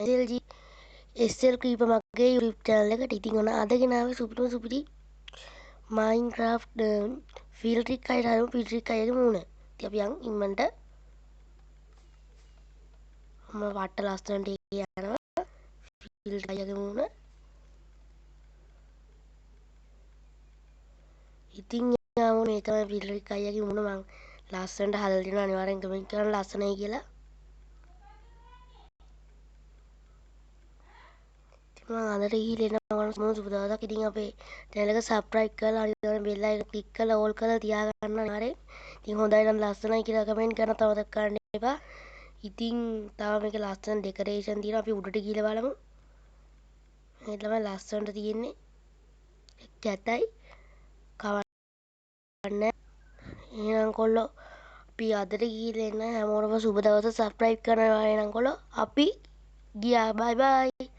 SLG SL කීප මගේ YouTube channel එකට. ඉතින් ඔන්න අද ගෙනාවේ සුපිරි Minecraft field trick අයට හදමු field trick අයගේ මූණ. ඉතින් අපි යන් ඉක්මනට මම වට ලස්සනට යනවා field trick අයගේ මූණ. ඉතින් යාමෝ මේ තමයි field trick අයගේ මූණ. මම ලස්සනට හදලා දෙනවා. අනිවාර්යෙන් කමෙන්ට් කරන්න ලස්සනයි කියලා. මම අදට ගිහින් එනවා සුබ දවසක්. ඉතින් අපේ channel එක subscribe කරලා අනිවාර්යෙන් bell icon click කරලා all කරලා තියාගන්න අනිවාර්යෙන්. ඉතින් හොඳයි නම් ලස්සනයි කියලා කමෙන්ට් කරන්න තවදක් කරන්න එපා. ඉතින් තව මේක ලස්සන ඩෙකරේෂන් තියෙනවා. අපි උඩට ගිහලා බලමු. මේ තමයි ලස්සනට තියෙන්නේ. කැතයි කවන්න. එහෙනම් කොල්ලෝ අපි අදට ගිහින් එන්න හැමෝටම සුබ දවස subscribe කරනවා එහෙනම් කොල්ලෝ අපි ගියා bye bye.